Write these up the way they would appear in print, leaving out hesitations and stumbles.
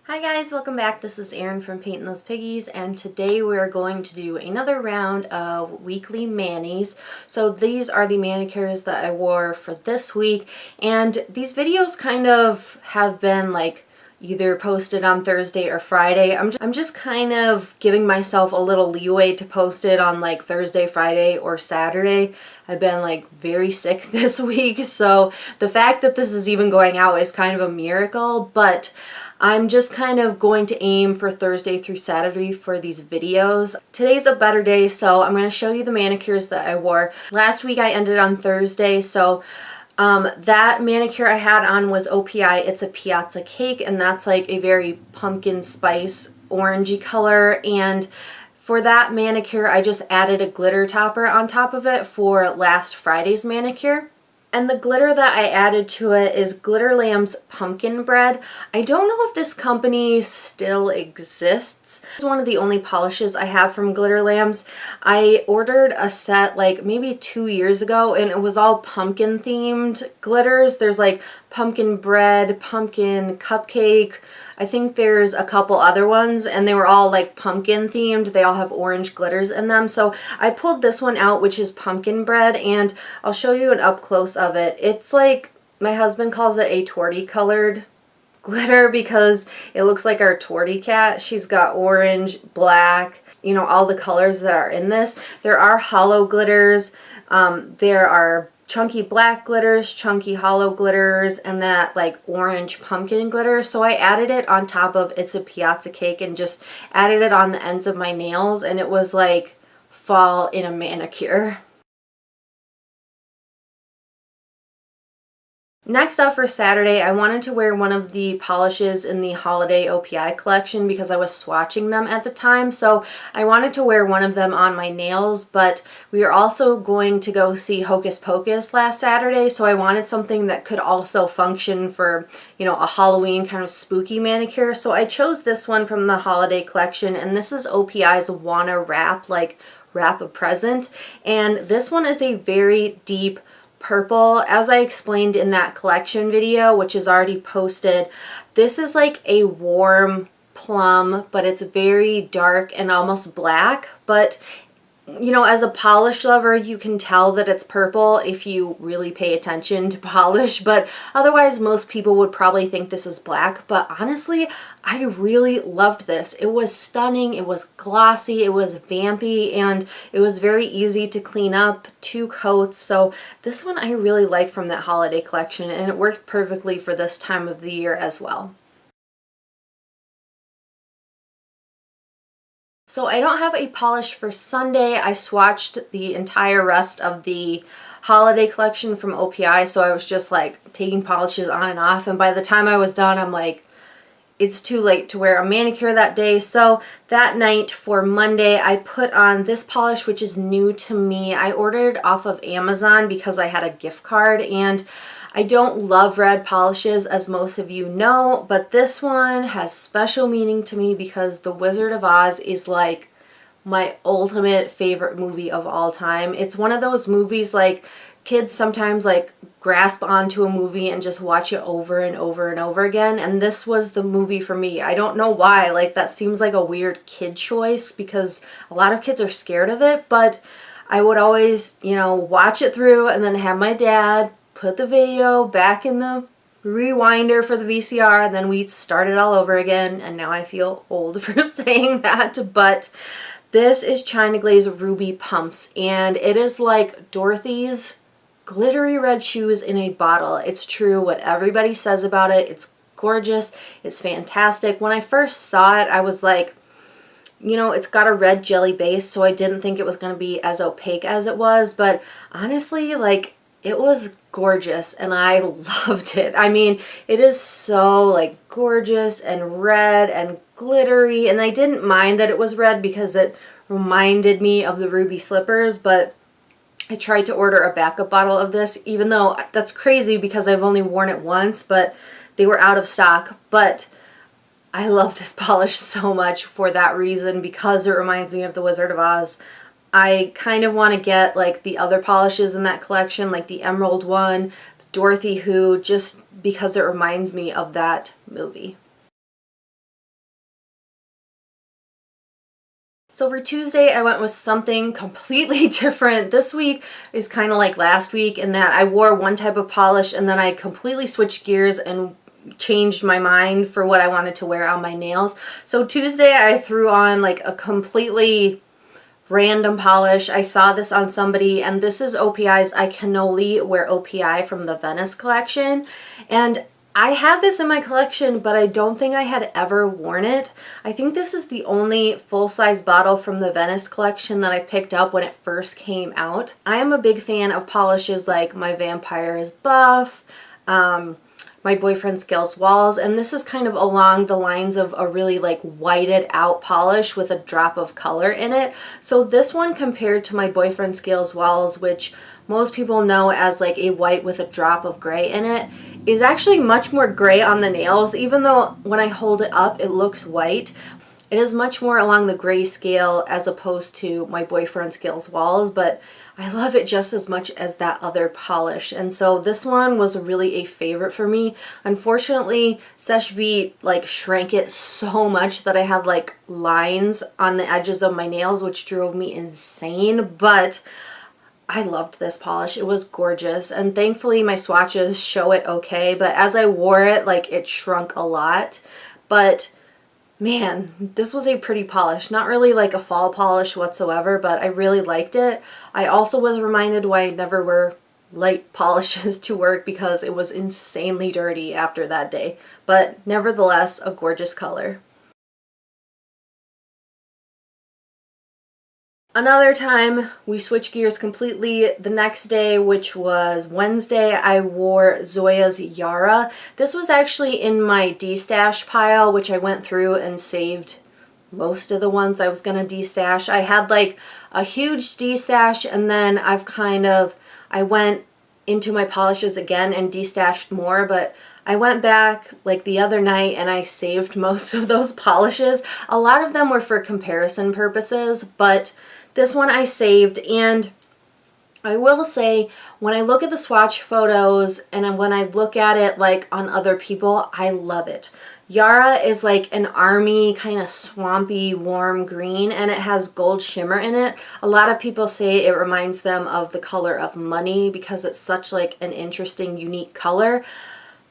Hi guys, welcome back. This is Erin from Painting Those Piggies, and today we're going to do another round of weekly manis. So these are the manicures that I wore for this week, and these videos kind of have been like either posted on Thursday or Friday. I'm just kind of giving myself a little leeway to post it on like Thursday, Friday, or Saturday. I've been like very sick this week, so the fact that this is even going out is kind of a miracle, but I'm just kind of going to aim for Thursday through Saturday for these videos. Today's a better day, so I'm going to show you the manicures that I wore. Last week I ended on Thursday, so that manicure I had on was OPI. It's a Piazza cake, and that's like a very pumpkin spice orangey color. And for that manicure, I just added a glitter topper on top of it for last Friday's manicure. And the glitter that I added to it is Glitter Lamb's Pumpkin Bread. I don't know if this company still exists. It's one of the only polishes I have from Glitter Lamb's. I ordered a set like maybe 2 years ago, and it was all pumpkin themed glitters. There's like pumpkin bread, pumpkin cupcake. I think there's a couple other ones, and they were all like pumpkin themed. They all have orange glitters in them. So I pulled this one out, which is pumpkin bread, and I'll show you an up close of it. It's like, my husband calls it a torty colored glitter because it looks like our torty cat. She's got orange, black, you know, all the colors that are in this. There are hollow glitters. There are chunky black glitters, chunky hollow glitters, and that like orange pumpkin glitter. So I added it on top of It's a Piazza cake and just added it on the ends of my nails, and it was like fall in a manicure. Next up for Saturday, I wanted to wear one of the polishes in the holiday OPI collection because I was swatching them at the time. So I wanted to wear one of them on my nails, but we are also going to go see Hocus Pocus last Saturday. So I wanted something that could also function for, you know, a Halloween kind of spooky manicure. So I chose this one from the holiday collection, and this is OPI's Wanna Wrap, like wrap a present. And this one is a very deep purple. As I explained in that collection video, which is already posted, this is like a warm plum, but it's very dark and almost black. But you know, as a polish lover, you can tell that it's purple if you really pay attention to polish, but otherwise most people would probably think this is black. But honestly, I really loved this. It was stunning, it was glossy, it was vampy, and it was very easy to clean up, 2 coats. So this one I really like from that holiday collection, and it worked perfectly for this time of the year as well. So I don't have a polish for Sunday. I swatched the entire rest of the holiday collection from OPI, so I was just like taking polishes on and off, and by the time I was done, I'm like, it's too late to wear a manicure that day. So that night for Monday, I put on this polish, which is new to me. I ordered off of Amazon because I had a gift card, and I don't love red polishes, as most of you know, but this one has special meaning to me because The Wizard of Oz is like my ultimate favorite movie of all time. It's one of those movies like kids sometimes like grasp onto a movie and just watch it over and over and over again, and this was the movie for me. I don't know why, like that seems like a weird kid choice because a lot of kids are scared of it, but I would always, you know, watch it through and then have my dad put the video back in the rewinder for the VCR, and then we start it all over again. And now I feel old for saying that, but this is China Glaze Ruby Pumps, and it is like Dorothy's glittery red shoes in a bottle. It's true what everybody says about it. It's gorgeous. It's fantastic. When I first saw it, I was like, you know, it's got a red jelly base, so I didn't think it was going to be as opaque as it was, but honestly, like, it was gorgeous and I loved it. I mean, it is so like gorgeous and red and glittery, and I didn't mind that it was red because it reminded me of the ruby slippers, but I tried to order a backup bottle of this, even though that's crazy because I've only worn it once, but they were out of stock. But I love this polish so much for that reason, because it reminds me of The Wizard of Oz. I kind of want to get like the other polishes in that collection, like the emerald one, the Dorothy Who, just because it reminds me of that movie. So for Tuesday, I went with something completely different. This week is kind of like last week in that I wore one type of polish and then I completely switched gears and changed my mind for what I wanted to wear on my nails. So Tuesday, I threw on like a completely random polish. I saw this on somebody, and this is OPI's Cannoli Wear OPI from the Venice collection. And I had this in my collection, but I don't think I had ever worn it. I think this is the only full-size bottle from the Venice collection that I picked up when it first came out. I am a big fan of polishes like my Vampire is Buff, my Boyfriend Scales Walls, and this is kind of along the lines of a really like whited out polish with a drop of color in it. So this one, compared to my Boyfriend Scales Walls, which most people know as like a white with a drop of gray in it, is actually much more gray on the nails. Even though when I hold it up it looks white, it is much more along the gray scale as opposed to my Boyfriend Scales Walls, but I love it just as much as that other polish. And so this one was really a favorite for me. Unfortunately, Seche Vite like shrank it so much that I had like lines on the edges of my nails, which drove me insane, but I loved this polish. It was gorgeous, and thankfully my swatches show it okay, but as I wore it, like, it shrunk a lot. But man, this was a pretty polish. Not really like a fall polish whatsoever, but I really liked it. I also was reminded why I never wear light polishes to work, because it was insanely dirty after that day. But nevertheless, a gorgeous color. Another time, we switched gears completely. The next day, which was Wednesday, I wore Zoya's Yara. This was actually in my de-stash pile, which I went through and saved most of the ones I was going to de-stash. I had like a huge de-stash, and then I went into my polishes again and de-stashed more, but I went back like the other night and I saved most of those polishes. A lot of them were for comparison purposes, but this one I saved. And I will say, when I look at the swatch photos and when I look at it like on other people, I love it. Yara is like an army kind of swampy warm green, and it has gold shimmer in it. A lot of people say it reminds them of the color of money because it's such like an interesting, unique color.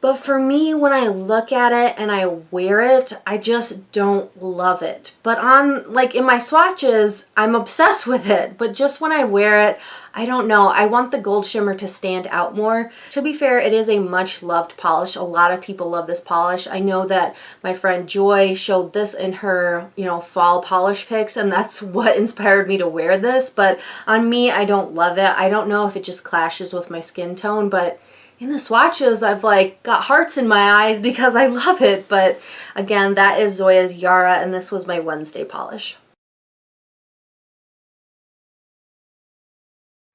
But for me, when I look at it and I wear it, I just don't love it. But on, like, in my swatches, I'm obsessed with it. But just when I wear it, I don't know. I want the gold shimmer to stand out more. To be fair, it is a much loved polish. A lot of people love this polish. I know that my friend Joy showed this in her, fall polish pics, and that's what inspired me to wear this. But on me, I don't love it. I don't know if it just clashes with my skin tone, but in the swatches, I've like got hearts in my eyes because I love it. But again, that is Zoya's Yara, and this was my Wednesday polish.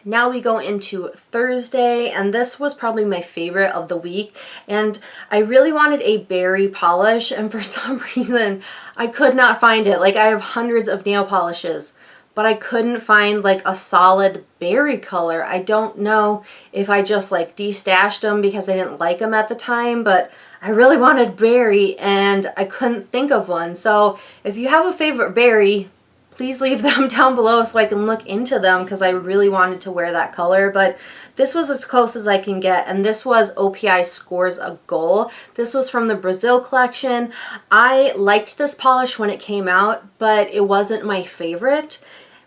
Now we go into Thursday, and this was probably my favorite of the week. And I really wanted a berry polish, and for some reason, I could not find it. Like, I have hundreds of nail polishes, but I couldn't find like a solid berry color. I don't know if I just like de-stashed them because I didn't like them at the time, but I really wanted berry and I couldn't think of one. So if you have a favorite berry, please leave them down below so I can look into them, because I really wanted to wear that color. But this was as close as I can get, and this was OPI Scores a Gold. This was from the Brazil collection. I liked this polish when it came out, but it wasn't my favorite.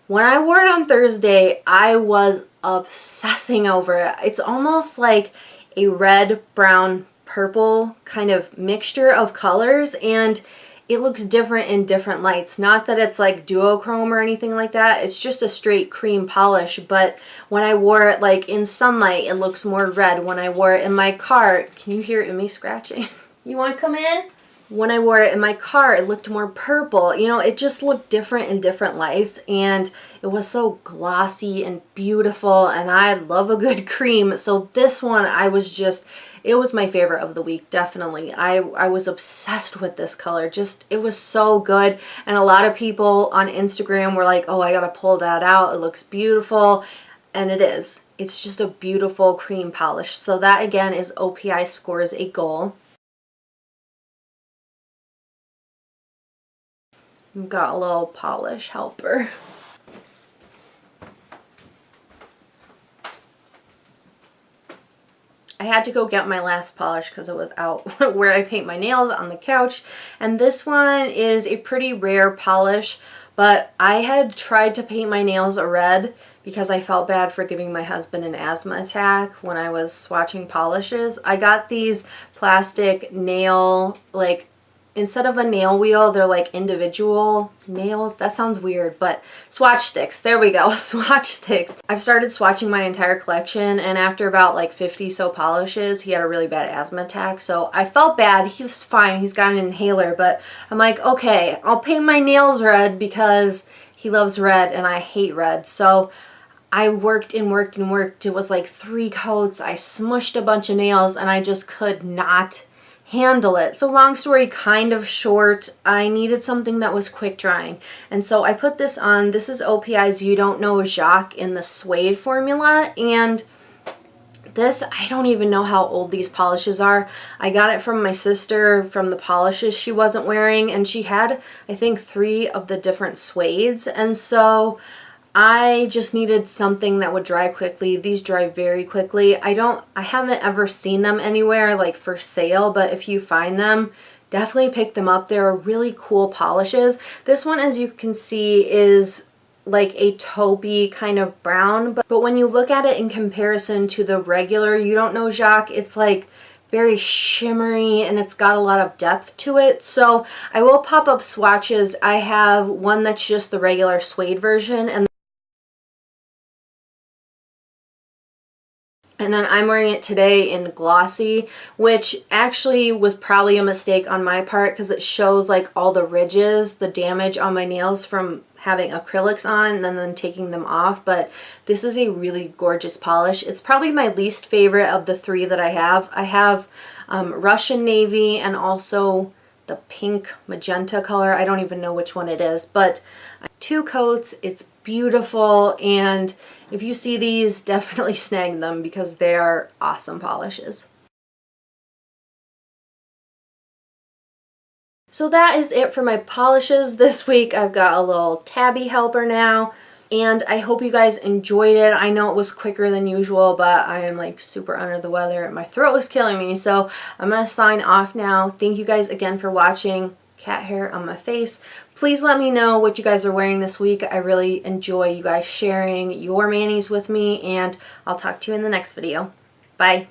When I wore it on Thursday, I was obsessing over it. It's almost like a red, brown, purple kind of mixture of colors, and it looks different in different lights. Not that it's like duochrome or anything like that. It's just a straight cream polish, but when I wore it like in sunlight, it looks more red. When I wore it in my car, can you hear me scratching? You want to come in? When I wore it in my car, it looked more purple. It just looked different in different lights, and it was so glossy and beautiful, and I love a good cream. So this one, it was my favorite of the week, definitely. I was obsessed with this color. It was so good, and a lot of people on Instagram were like, oh, I gotta pull that out. It looks beautiful, and it is. It's just a beautiful cream polish. So that, again, is OPI Scores a Gold. I've got a little polish helper. I had to go get my last polish because it was out where I paint my nails on the couch. And this one is a pretty rare polish, but I had tried to paint my nails a red because I felt bad for giving my husband an asthma attack when I was swatching polishes. I got these plastic nail, like, instead of a nail wheel, they're like individual nails. That sounds weird, but swatch sticks. There we go, swatch sticks. I've started swatching my entire collection, and after about like 50 so polishes, he had a really bad asthma attack. So I felt bad. He was fine. He's got an inhaler, but I'm like, okay, I'll paint my nails red because he loves red and I hate red. So I worked and worked and worked. It was like 3 coats. I smushed a bunch of nails and I just could not handle it. So long story kind of short, I needed something that was quick drying. And so I put this on. This is OPI's You Don't Know Jacques in the Suede formula. And this, I don't even know how old these polishes are. I got it from my sister from the polishes she wasn't wearing. And she had, I think, 3 of the different suedes. And so I just needed something that would dry quickly. These dry very quickly. I haven't ever seen them anywhere like for sale, but if you find them, definitely pick them up. They're really cool polishes. This one, as you can see, is like a taupey kind of brown, but when you look at it in comparison to the regular You Don't Know Jacques, it's like very shimmery and it's got a lot of depth to it. So I will pop up swatches. I have one that's just the regular suede version, and then I'm wearing it today in glossy, which actually was probably a mistake on my part because it shows like all the ridges, the damage on my nails from having acrylics on and then taking them off. But this is a really gorgeous polish. It's probably my least favorite of the 3 that I have. I have Russian Navy and also the pink magenta color. I don't even know which one it is, but 2 coats. It's beautiful, and if you see these, definitely snag them because they are awesome polishes. So that is it for my polishes this week. I've got a little tabby helper now, and I hope you guys enjoyed it. I know it was quicker than usual, but I am like super under the weather and my throat was killing me, so I'm gonna sign off now. Thank you guys again for watching. Cat hair on my face. Please let me know what you guys are wearing this week. I really enjoy you guys sharing your manis with me, and I'll talk to you in the next video. Bye.